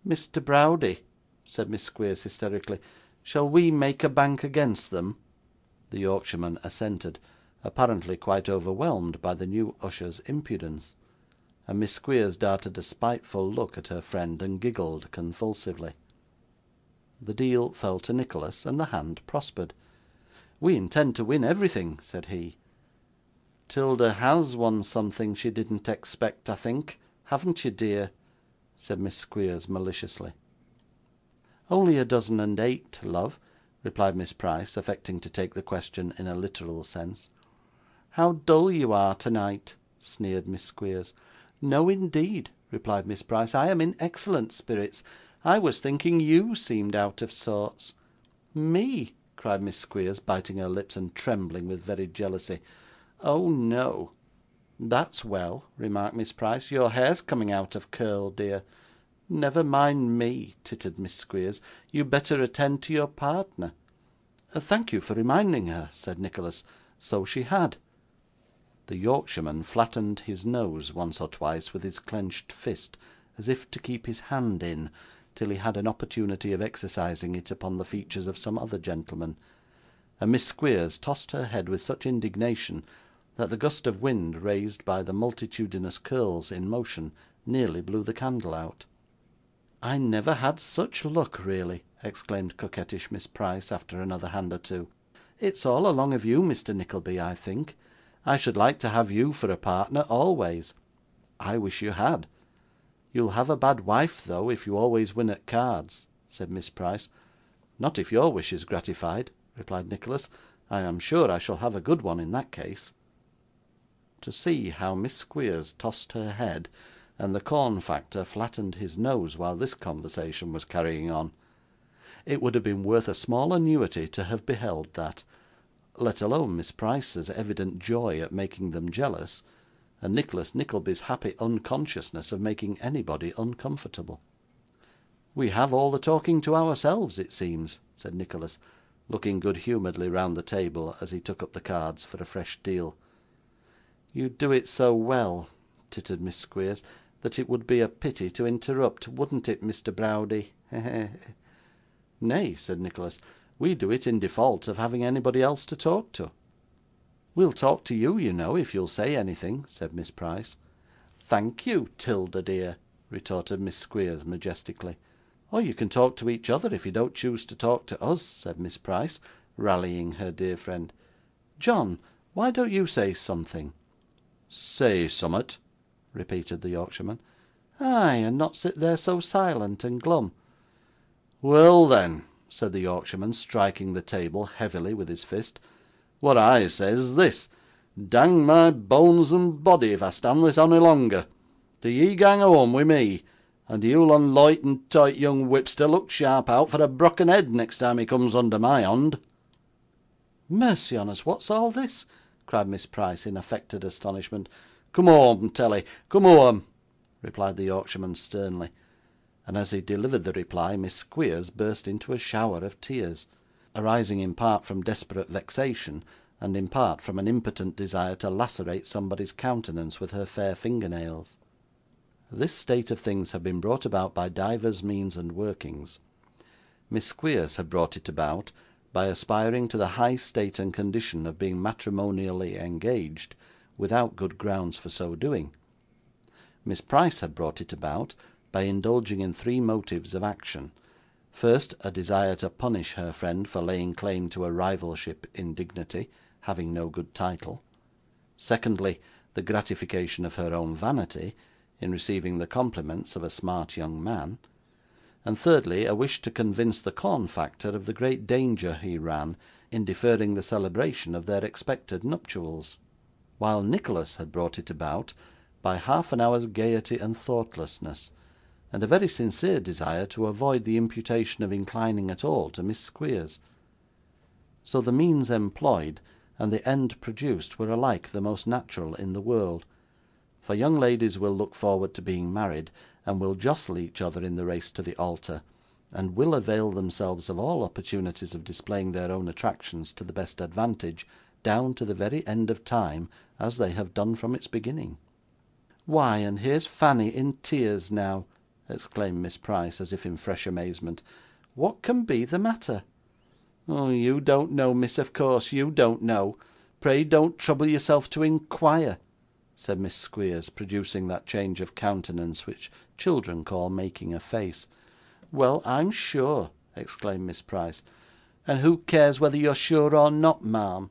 'Mr. Browdie,' said Miss Squeers hysterically, 'shall we make a bank against them?' The Yorkshireman assented, apparently quite overwhelmed by the new usher's impudence; and Miss Squeers darted a spiteful look at her friend, and giggled convulsively. The deal fell to Nicholas, and the hand prospered. 'We intend to win everything,' said he. 'Tilda has won something she didn't expect, I think, haven't you, dear?' said Miss Squeers maliciously. 'Only 1.8, love,' replied Miss Price, affecting to take the question in a literal sense. 'How dull you are tonight!' sneered Miss Squeers. 'No, indeed,' replied Miss Price. 'I am in excellent spirits. I was thinking you seemed out of sorts.' 'Me!' cried Miss Squeers, biting her lips, and trembling with very jealousy. 'Oh no!' 'That's well,' remarked Miss Price. 'Your hair's coming out of curl, dear.' 'Never mind me,' tittered Miss Squeers. 'You'd better attend to your partner.' 'Thank you for reminding her,' said Nicholas. 'So she had.' The Yorkshireman flattened his nose once or twice with his clenched fist, as if to keep his hand in, till he had an opportunity of exercising it upon the features of some other gentleman; and Miss Squeers tossed her head with such indignation, that the gust of wind raised by the multitudinous curls in motion nearly blew the candle out. 'I never had such luck, really!' exclaimed coquettish Miss Price, after another hand or two. 'It's all along of you, Mr. Nickleby, I think. I should like to have you for a partner, always.' 'I wish you had.' 'You'll have a bad wife, though, if you always win at cards,' said Miss Price. 'Not if your wish is gratified,' replied Nicholas. 'I am sure I shall have a good one in that case.' To see how Miss Squeers tossed her head, and the corn factor flattened his nose while this conversation was carrying on, it would have been worth a small annuity to have beheld that, let alone Miss Price's evident joy at making them jealous, and Nicholas Nickleby's happy unconsciousness of making anybody uncomfortable. 'We have all the talking to ourselves, it seems,' said Nicholas, looking good humouredly round the table as he took up the cards for a fresh deal. 'You do it so well,' tittered Miss Squeers, 'that it would be a pity to interrupt, wouldn't it, Mr. Browdie? He, he, he!' 'Nay,' said Nicholas, 'we do it in default of having anybody else to talk to.' 'We'll talk to you, you know, if you'll say anything,' said Miss Price. 'Thank you, 'Tilda dear,' retorted Miss Squeers majestically. 'Or you can talk to each other, if you don't choose to talk to us,' said Miss Price, rallying her dear friend. 'John, why don't you say something?' 'Say summat?' repeated the Yorkshireman. 'Ay, and not sit there so silent and glum.' 'Well then,' said the Yorkshireman, striking the table heavily with his fist, 'what I say's this: dang my bones and body if I stand this ony longer. Do ye gang home wi' me, and you lonloit and toit young whipster look sharp out for a brocken head next time he comes under my hond.' 'Mercy on us, what's all this?' cried Miss Price, in affected astonishment. 'Come home, Telly, come home,' replied the Yorkshireman sternly; and as he delivered the reply, Miss Squeers burst into a shower of tears, arising in part from desperate vexation, and in part from an impotent desire to lacerate somebody's countenance with her fair finger nails. This state of things had been brought about by divers means and workings. Miss Squeers had brought it about by aspiring to the high state and condition of being matrimonially engaged, without good grounds for so doing. Miss Price had brought it about by indulging in three motives of action: first, a desire to punish her friend for laying claim to a rivalship in dignity, having no good title; secondly, the gratification of her own vanity in receiving the compliments of a smart young man; and thirdly, a wish to convince the corn factor of the great danger he ran in deferring the celebration of their expected nuptials; while Nicholas had brought it about by half an hour's gaiety and thoughtlessness, and a very sincere desire to avoid the imputation of inclining at all to Miss Squeers. So the means employed and the end produced were alike the most natural in the world; for young ladies will look forward to being married, and will jostle each other in the race to the altar, and will avail themselves of all opportunities of displaying their own attractions to the best advantage, down to the very end of time, as they have done from its beginning. 'Why, and here's Fanny in tears now!' exclaimed Miss Price, as if in fresh amazement. "What can be the matter?" "Oh, you don't know, miss, of course you don't know. Pray don't trouble yourself to inquire," said Miss Squeers, producing that change of countenance which children call making a face. "Well, I'm sure!" exclaimed Miss Price. "And who cares whether you're sure or not, ma'am?"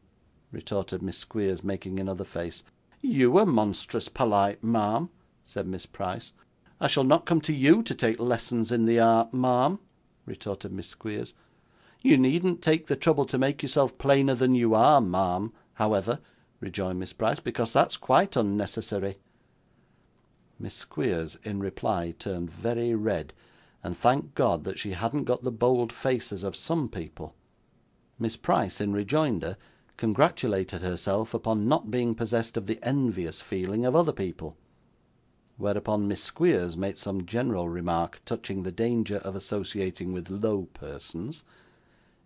retorted Miss Squeers, making another face. "You are monstrous polite, ma'am," said Miss Price. "I shall not come to you to take lessons in the art, ma'am," retorted Miss Squeers. "You needn't take the trouble to make yourself plainer than you are, ma'am, however," rejoined Miss Price, "because that's quite unnecessary." Miss Squeers, in reply, turned very red, and thanked God that she hadn't got the bold faces of some people. Miss Price, in rejoinder, congratulated herself upon not being possessed of the envious feeling of other people. Whereupon Miss Squeers made some general remark touching the danger of associating with low persons,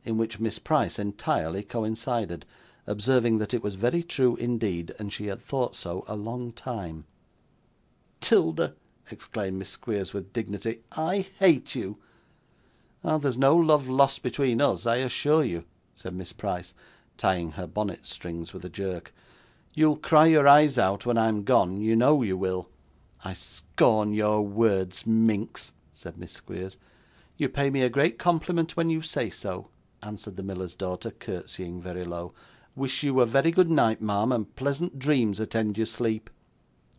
in which Miss Price entirely coincided, observing that it was very true indeed, and she had thought so a long time. "'Tilda!" exclaimed Miss Squeers with dignity, "I hate you." "Ah, there's no love lost between us, I assure you," said Miss Price, tying her bonnet strings with a jerk. "You'll cry your eyes out when I'm gone, you know you will." "I scorn your words, minx," said Miss Squeers. "You pay me a great compliment when you say so," answered the miller's daughter, curtseying very low. "Wish you a very good night, ma'am, and pleasant dreams attend your sleep."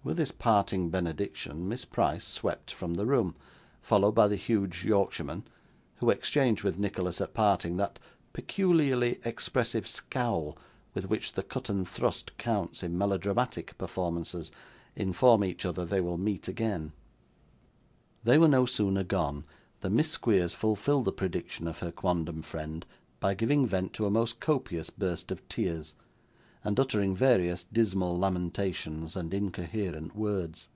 With this parting benediction, Miss Price swept from the room, followed by the huge Yorkshireman, who exchanged with Nicholas at parting that peculiarly expressive scowl with which the cut and thrust counts in melodramatic performances inform each other they will meet again. They were no sooner gone than Miss Squeers fulfilled the prediction of her quondam friend by giving vent to a most copious burst of tears, and uttering various dismal lamentations and incoherent words.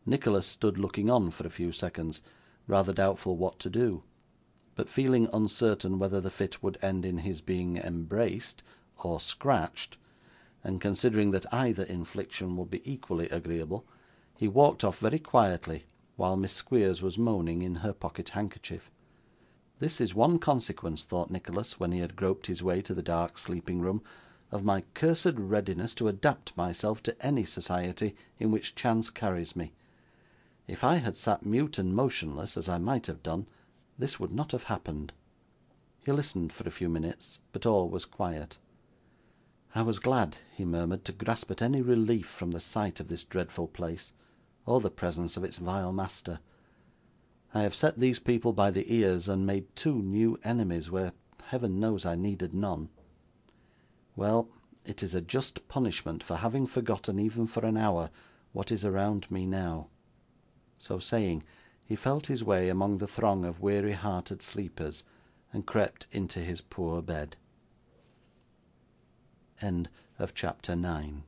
Nicholas stood looking on for a few seconds, rather doubtful what to do, but feeling uncertain whether the fit would end in his being embraced or scratched, and considering that either infliction would be equally agreeable, he walked off very quietly, while Miss Squeers was moaning in her pocket handkerchief. "This is one consequence," thought Nicholas, when he had groped his way to the dark sleeping room, "of my cursed readiness to adapt myself to any society in which chance carries me. If I had sat mute and motionless, as I might have done, this would not have happened." He listened for a few minutes, but all was quiet. "I was glad," he murmured, "to grasp at any relief from the sight of this dreadful place, or the presence of its vile master. I have set these people by the ears, and made 2 new enemies where Heaven knows I needed none. Well, it is a just punishment for having forgotten, even for an hour, what is around me now." So saying, he felt his way among the throng of weary-hearted sleepers, and crept into his poor bed. Chapter 9.